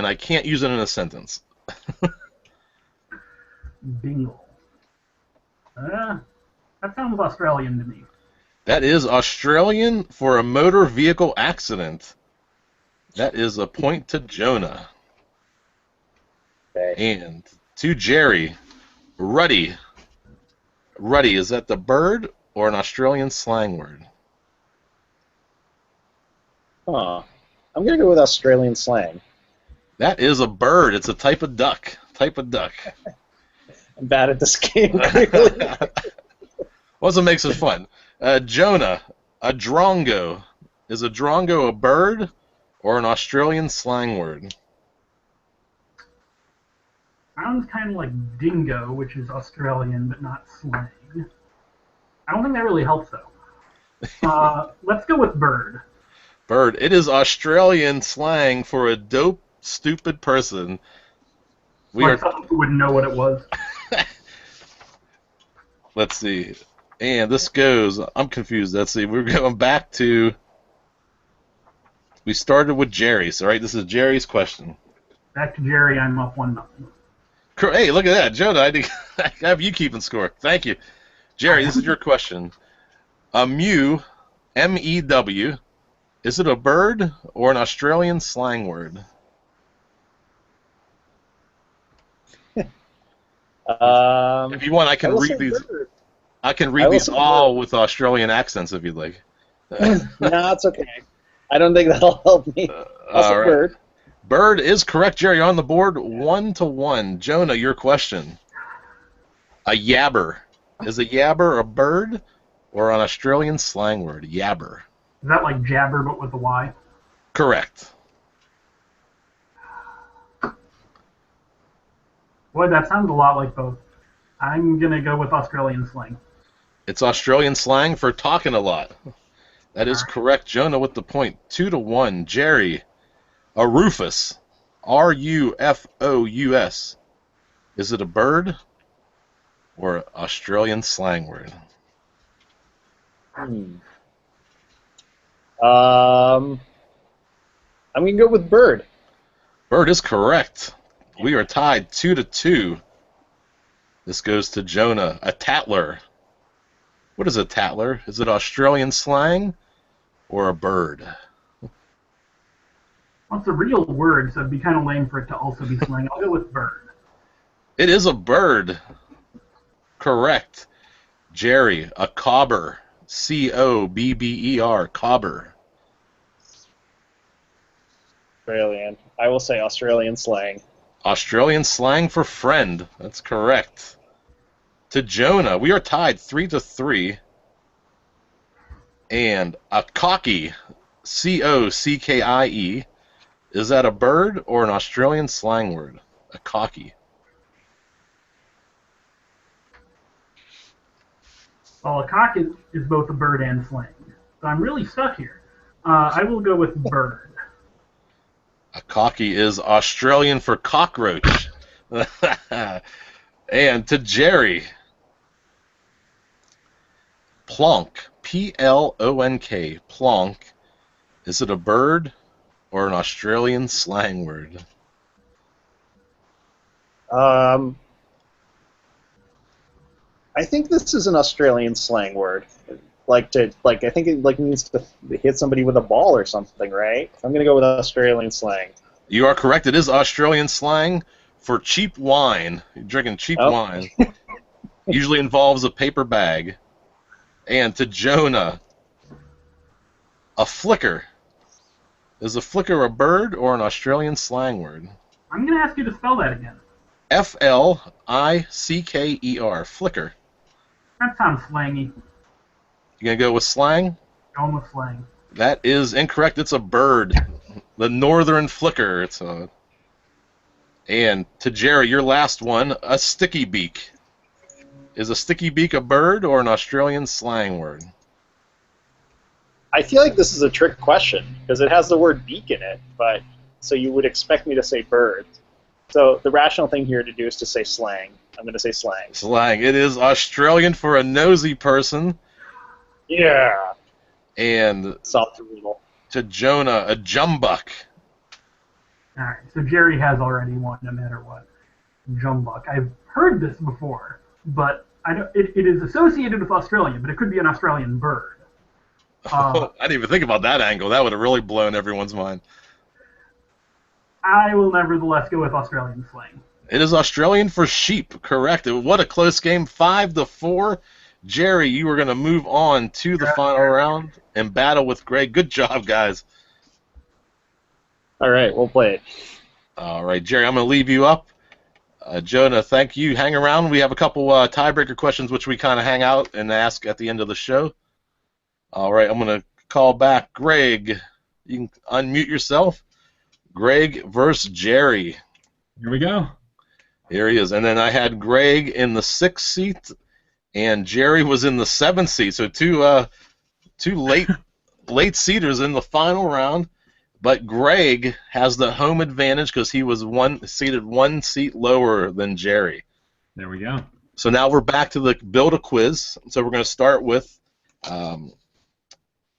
I can't use it in a sentence. Bingle. That sounds Australian to me. That is Australian for a motor vehicle accident. That is a point to Jonah. Okay. And to Jerry. Ruddy. Ruddy, is that the bird or an Australian slang word? Huh. I'm going to go with Australian slang. That is a bird. It's a type of duck. Type of duck. I'm bad at this game, clearly. What's what makes it fun? Jonah, a drongo. Is a drongo a bird or an Australian slang word? Sounds kind of like dingo, which is Australian but not slang. I don't think that really helps, though. Let's go with bird. Bird. It is Australian slang for a dope, stupid person. Like someone who wouldn't know what it was. Let's see. And this goes, I'm confused. Let's see. We're going back to, we started with Jerry. So, right, this is Jerry's question. Back to Jerry, I'm up 1-0. Hey, look at that. Jonah, I have you keeping score. Thank you. Jerry, this is your question. A mew, M-E-W, is it a bird or an Australian slang word? If you want, I can read these. Bird. I can read these all with Australian accents if you'd like. No, it's okay. I don't think that'll help me. Also, right. bird. Bird is correct, Jerry. On the board, 1-1. Jonah, your question. A yabber. Is a yabber a bird or an Australian slang word? Yabber. Is that like jabber but with a Y? Correct. Boy, that sounds a lot like both. I'm going to go with Australian slang. It's Australian slang for talking a lot. That is correct. Jonah with the point. 2-1. Jerry. A rufous. R-U-F-O-U-S. Is it a bird or an Australian slang word? I'm going to go with bird. Bird is correct. We are tied 2-2. This goes to Jonah. A tattler. What is a tattler? Is it Australian slang or a bird? Well, it's a real word, so it'd be kind of lame for it to also be slang. I'll go with bird. It is a bird. Correct. Jerry, a cobber. C-O-B-B-E-R. Cobber. Australian. I will say Australian slang. Australian slang for friend. That's correct. To Jonah, we are tied 3-3. And a cocky, C-O-C-K-I-E. Is that a bird or an Australian slang word? A cocky. Well, a cock is both a bird and slang. So I'm really stuck here. I will go with bird. A cocky is Australian for cockroach. And to Jerry, Plonk, Plonk, plonk. Is it a bird or an Australian slang word? I think this is an Australian slang word. I think it means to hit somebody with a ball or something, right? I'm gonna go with Australian slang. You are correct. It is Australian slang for cheap wine. You're drinking cheap wine. Usually involves a paper bag. And to Jonah, a flicker. Is a flicker a bird or an Australian slang word? I'm going to ask you to spell that again. F-L-I-C-K-E-R. Flicker. That sounds slangy. You gonna go with slang? Going with slang. That is incorrect. It's a bird. The northern flicker. It's a. And to Jerry, your last one, a sticky beak. Is a sticky beak a bird or an Australian slang word? I feel like this is a trick question because it has the word beak in it, but so you would expect me to say bird. So the rational thing here to do is to say slang. I'm going to say slang. Slang. It is Australian for a nosy person. Yeah. And solve the riddle. To Jonah, a jumbuck. All right, so Jerry has already won no matter what. Jumbuck. I've heard this before, but it is associated with Australian, but it could be an Australian bird. I didn't even think about that angle. That would have really blown everyone's mind. I will nevertheless go with Australian slang. It is Australian for sheep, correct. What a close game, 5-4. Jerry, you are going to move on to the final round and battle with Greg. Good job, guys. All right, we'll play it. All right, Jerry, I'm going to leave you up. Jonah, thank you. Hang around. We have a couple tiebreaker questions which we kind of hang out and ask at the end of the show. All right, I'm going to call back Greg. You can unmute yourself. Greg versus Jerry. Here we go. Here he is. And then I had Greg in the 6th seat, and Jerry was in the 7th seat. So two late seaters in the final round. But Greg has the home advantage because he was seated one seat lower than Jerry. There we go. So now we're back to the build a quiz. So we're going to start with. I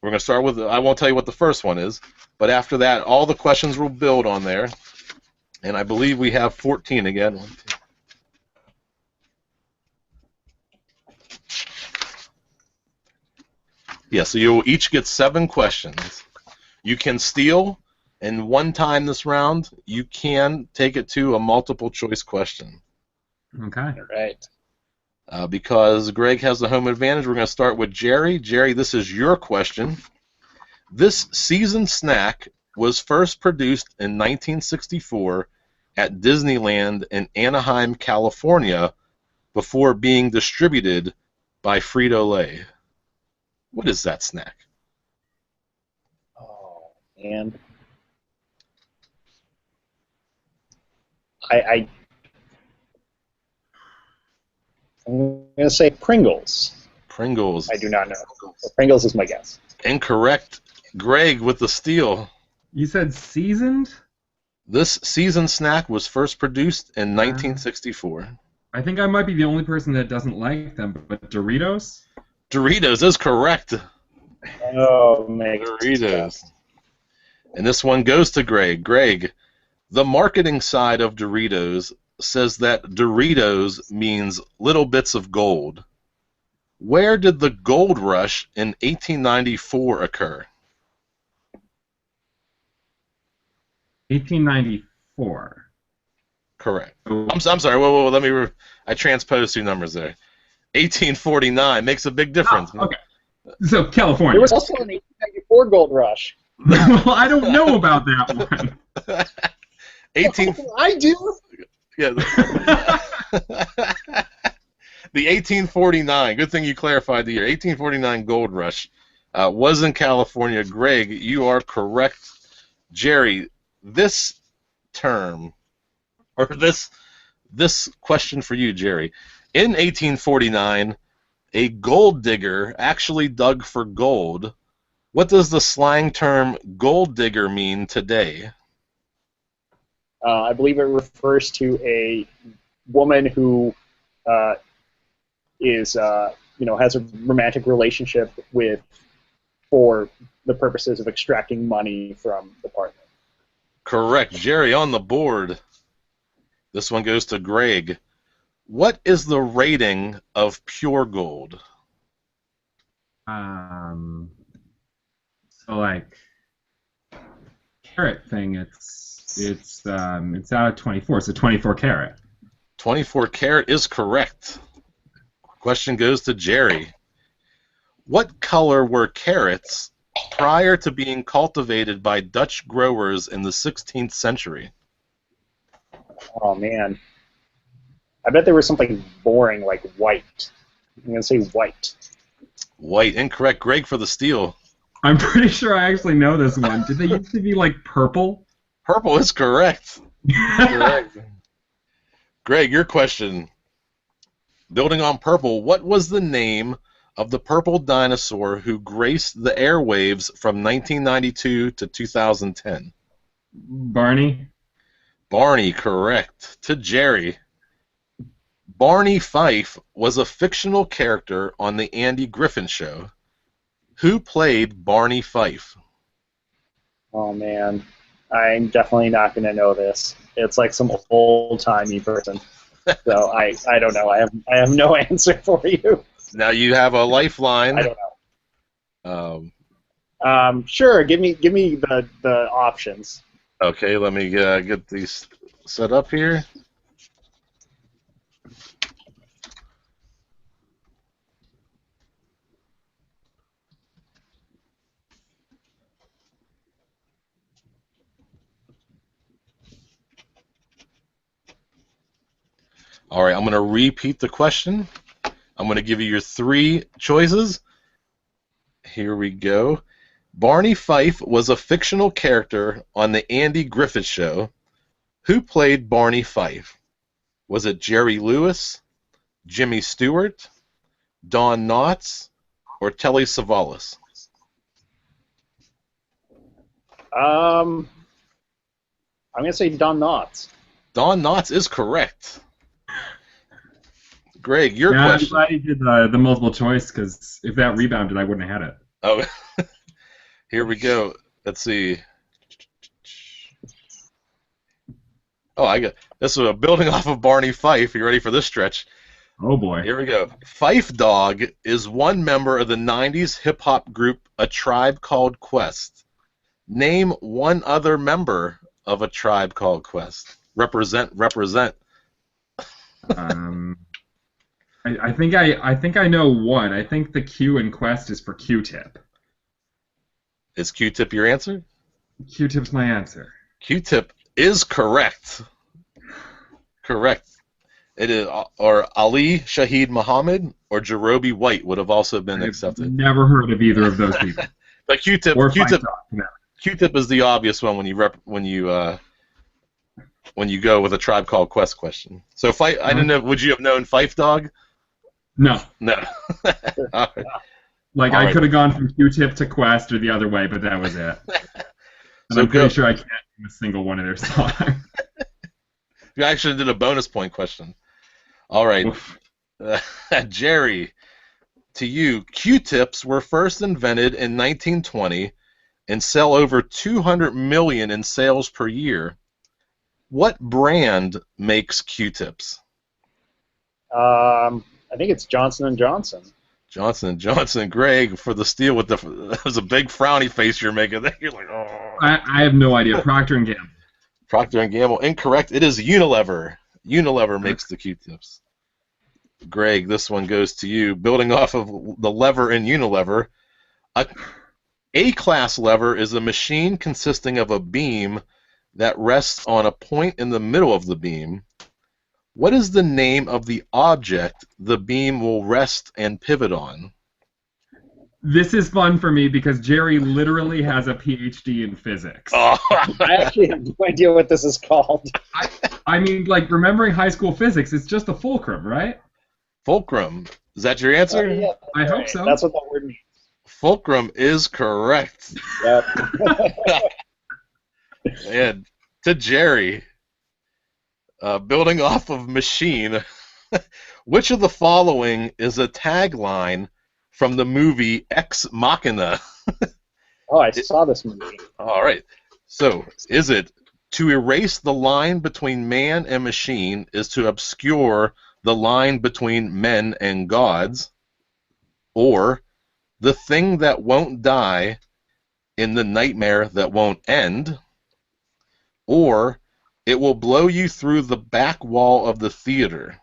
won't tell you what the first one is, but after that, all the questions will build on there. And I believe we have 14 again. 1, 2. Yeah, so you'll each get 7 questions. You can steal, and one time this round, you can take it to a multiple choice question. Okay. All right. Because Greg has the home advantage, we're going to start with Jerry. Jerry, this is your question. This seasoned snack was first produced in 1964 at Disneyland in Anaheim, California, before being distributed by Frito-Lay. What is that snack? Oh, man. I'm going to say Pringles. Pringles. I do not know. But Pringles is my guess. Incorrect. Greg with the steal. You said seasoned? This seasoned snack was first produced in 1964. I think I might be the only person that doesn't like them, but Doritos? Doritos is correct. Oh, man. Doritos. And this one goes to Greg. Greg, the marketing side of Doritos says that Doritos means little bits of gold. Where did the gold rush in 1894 occur? 1894. Correct. I'm sorry. Whoa. Let me. I transposed 2 numbers there. 1849 makes a big difference. Oh, okay. So California. There was also an 1894 gold rush. Well, I don't know about that one. 18. I do. Yeah. The 1849. Good thing you clarified the year. 1849 gold rush was in California. Greg, you are correct. Jerry, this term, or this question for you, Jerry. In 1849, a gold digger actually dug for gold. What does the slang term gold digger mean today? I believe it refers to a woman who is has a romantic relationship with, for the purposes of extracting money from the partner. Correct. Jerry on the board. This one goes to Greg. What is the rating of pure gold? So like carat thing, it's out of 24, so 24 carat. 24 karat is correct. Question goes to Jerry. What color were carrots prior to being cultivated by Dutch growers in the 16th century? Oh, man. I bet there was something boring like white. I'm going to say white. White, incorrect. Greg for the steal. I'm pretty sure I actually know this one. Did they used to be like purple? Purple is correct. Correct. Greg, your question. Building on purple, what was the name of the purple dinosaur who graced the airwaves from 1992 to 2010? Barney? Barney, correct. To Jerry. Barney Fife was a fictional character on the Andy Griffin Show. Who played Barney Fife? Oh, man. I'm definitely not going to know this. It's like some old-timey person. So I don't know. I have no answer for you. Now you have a lifeline. I don't know. Sure. Give me the options. Okay, let me get these set up here. All right, I'm going to repeat the question. I'm going to give you your three choices. Here we go. Barney Fife was a fictional character on the Andy Griffith Show. Who played Barney Fife? Was it Jerry Lewis, Jimmy Stewart, Don Knotts, or Telly Savalas? I'm going to say Don Knotts. Don Knotts is correct. Greg, your yeah, question. I'm glad you did the multiple choice, because if that rebounded, I wouldn't have had it. Oh, here we go. Let's see. Oh, I got this. Was building off of Barney Fife. You ready for this stretch? Oh boy. Here we go. Fife Dog is one member of the '90s hip hop group A Tribe Called Quest. Name one other member of A Tribe Called Quest. Represent. I think I know one. I think the Q in Quest is for Q-Tip. Is Q-Tip your answer? Q-Tip's my answer. Q-Tip is correct. Correct. It is, or Ali Shaheed Muhammad or Jerobi White would have also been accepted. Never heard of either of those people. But Q-Tip is the obvious one when you go with A Tribe Called Quest question. So I didn't know. Would you have known Fife Dog? No. No. All right. Like I could have gone from Q-Tip to Quest or the other way, but that was it. And I'm pretty sure I can't name a single one of their songs. You actually did a bonus point question. All right. Jerry, to you, Q-tips were first invented in 1920 and sell over 200 million in sales per year. What brand makes Q-tips? I think it's Johnson & Johnson. Johnson & Johnson. Greg, for the steal with that was a big frowny face you're making there. You're like, oh. I have no idea. Procter & Gamble. Procter & Gamble. Incorrect. It is Unilever. Unilever makes the Q-tips. Greg, this one goes to you. Building off of the lever in Unilever, a A-class lever is a machine consisting of a beam that rests on a point in the middle of the beam. What is the name of the object the beam will rest and pivot on? This is fun for me because Jerry literally has a PhD in physics. Oh. I actually have no idea what this is called. I mean, like, remembering high school physics, it's just a fulcrum, right? Fulcrum. Is that your answer? Yeah, I hope so. That's what that word means. Fulcrum is correct. Yep. And to Jerry, building off of machine, Which of the following is a tagline from the movie Ex Machina? Oh, I saw this movie. All right. So, is it to erase the line between man and machine is to obscure the line between men and gods? Or the thing that won't die in the nightmare that won't end? Or it will blow you through the back wall of the theater?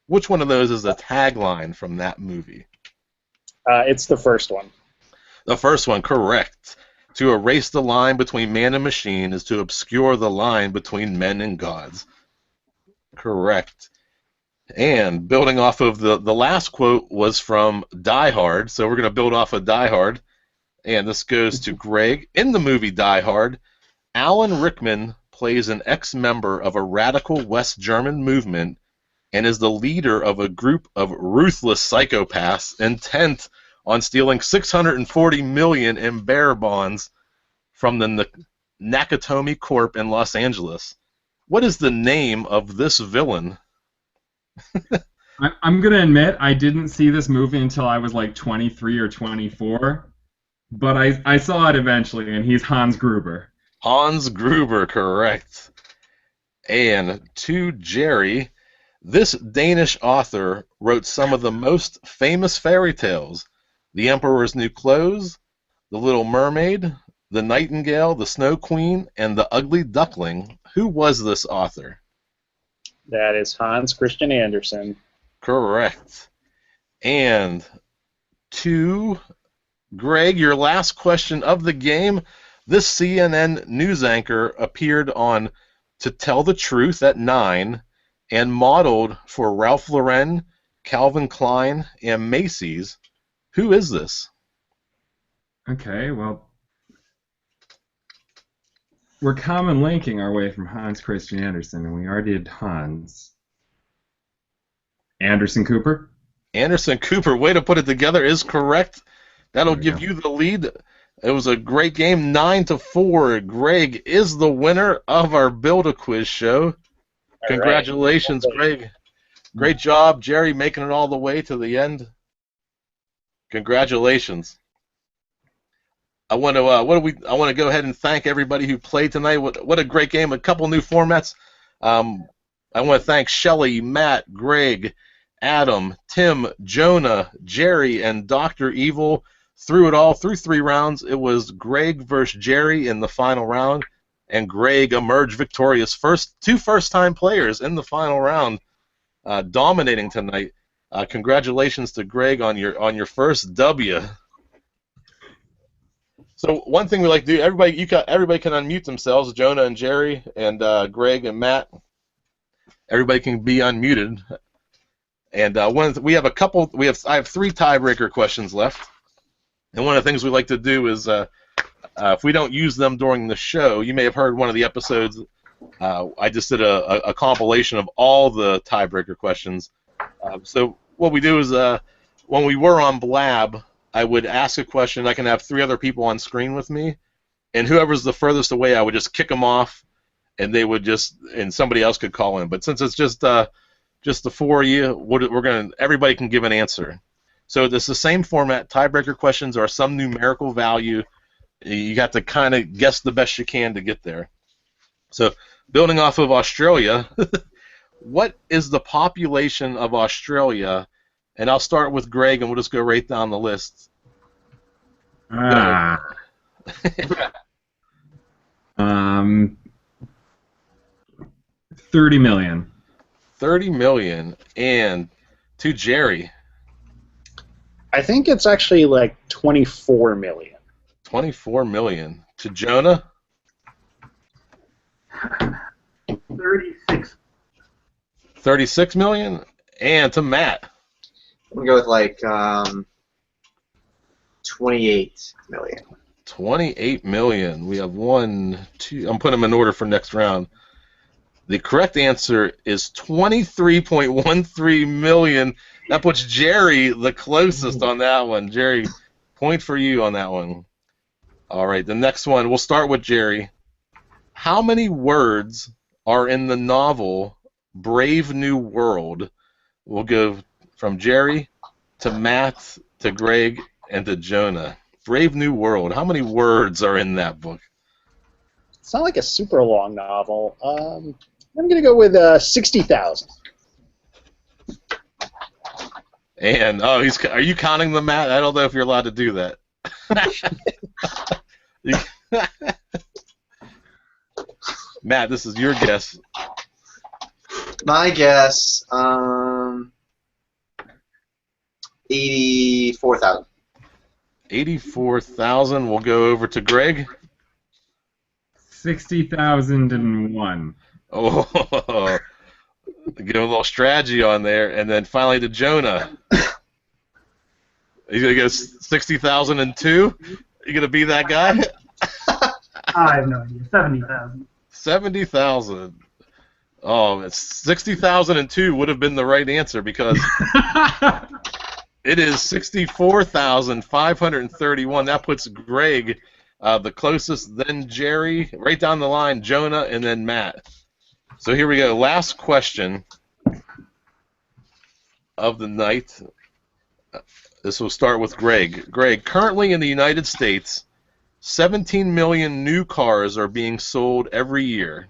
Which one of those is a tagline from that movie? It's the first one. The first one, correct. To erase the line between man and machine is to obscure the line between men and gods. Correct. And building off of the last quote was from Die Hard, so we're going to build off of Die Hard. And this goes to Greg. In the movie Die Hard, Alan Rickman plays an ex-member of a radical West German movement and is the leader of a group of ruthless psychopaths intent on stealing $640 million in bearer bonds from the Nakatomi Corp in Los Angeles. What is the name of this villain? I'm going to admit I didn't see this movie until I was like 23 or 24, but I saw it eventually, and he's Hans Gruber. Hans Gruber, correct. And to Jerry, this Danish author wrote some of the most famous fairy tales: The Emperor's New Clothes, The Little Mermaid, The Nightingale, The Snow Queen, and The Ugly Duckling. Who was this author? That is Hans Christian Andersen. Correct. And to Greg, your last question of the game. This CNN news anchor appeared on To Tell the Truth at 9 and modeled for Ralph Lauren, Calvin Klein, and Macy's. Who is this? Okay, well, we're common linking our way from Hans Christian Andersen, and we already did Hans. Anderson Cooper? Anderson Cooper, way to put it together, is correct. That'll There we give go. you the lead. It was a great game, 9-4. Greg is the winner of our Build-A-Quiz show. All Congratulations, right. Greg. Great job, Jerry, making it all the way to the end. Congratulations. I want to go ahead and thank everybody who played tonight. What a great game! A couple new formats. I want to thank Shelly, Matt, Greg, Adam, Tim, Jonah, Jerry, and Dr. Evil. Through it all, through 3 rounds, it was Greg versus Jerry in the final round, and Greg emerged victorious. Two first-time players in the final round, dominating tonight. Congratulations to Greg on your first W. So one thing we like to do, everybody can unmute themselves. Jonah and Jerry and Greg and Matt. Everybody can be unmuted. And I have 3 tiebreaker questions left. And one of the things we like to do is, if we don't use them during the show, you may have heard one of the episodes. I just did a compilation of all the tiebreaker questions. So what we do is, when we were on Blab, I would ask a question. I can have 3 other people on screen with me, and whoever's the furthest away, I would just kick them off, and they would and somebody else could call in. But since it's just the 4 of you, everybody can give an answer. So it's the same format. Tiebreaker questions are some numerical value. You got to kind of guess the best you can to get there. So building off of Australia, what is the population of Australia? And I'll start with Greg, and we'll just go right down the list. 30 million. 30 million. And to Jerry. I think it's actually like 24 million. 24 million. To Jonah. 36. 36 million. And to Matt. I'm going to go with like 28 million. 28 million. We have 1, 2. I'm putting them in order for next round. The correct answer is 23.13 million. That puts Jerry the closest on that one. Jerry, point for you on that one. All right, the next one. We'll start with Jerry. How many words are in the novel Brave New World We'll go from Jerry to Matt to Greg and to Jonah. Brave New World. How many words are in that book? It's not like a super long novel. I'm going to go with 60,000. And are you counting them, Matt? I don't know if you're allowed to do that. Matt, this is your guess. My guess, 84,000. 84,000. We'll go over to Greg. 60,001. Oh, give a little strategy on there, and then finally to Jonah. He's gonna go 60,002. You gonna be that guy? I have no idea. 70,000. 70,000. Oh, 60,002 would have been the right answer because it is 64,531. That puts Greg the closest, then Jerry, right down the line, Jonah, and then Matt. So here we go. Last question of the night. This will start with Greg. Greg, currently in the United States, 17 million new cars are being sold every year.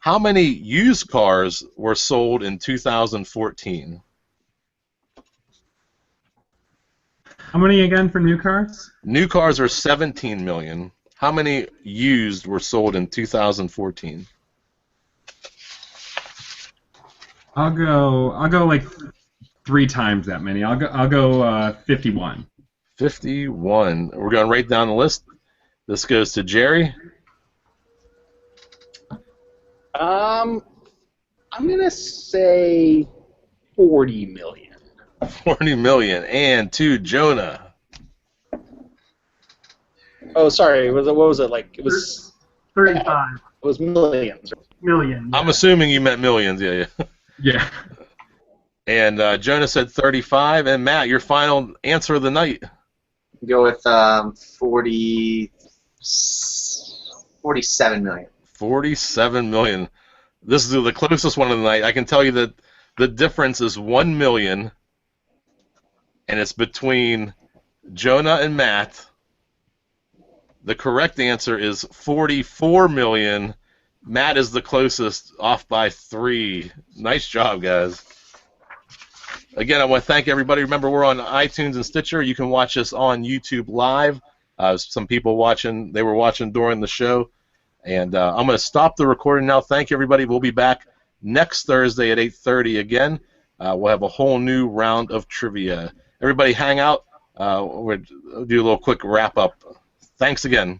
How many used cars were sold in 2014? How many again for new cars? New cars are 17 million. How many used were sold in 2014? I'll go like 3 times that many. I'll go 51. 51. We're going right down the list. This goes to Jerry. I'm going to say 40 million. 40 million. And to Jonah. Oh, sorry. What was it like? It was 35 It was millions. million. I'm assuming you meant millions. Yeah. Yeah. And Jonah said 35. And Matt, your final answer of the night. go with 47 million. 47 million. This is the closest one of the night. I can tell you that the difference is 1 million, and it's between Jonah and Matt. The correct answer is 44 million. Matt is the closest, off by 3. Nice job, guys. Again, I want to thank everybody. Remember, we're on iTunes and Stitcher. You can watch us on YouTube live. Some people watching, they were watching during the show. And I'm going to stop the recording now. Thank you, everybody. We'll be back next Thursday at 8:30 again. We'll have a whole new round of trivia. Everybody hang out. We'll do a little quick wrap-up. Thanks again.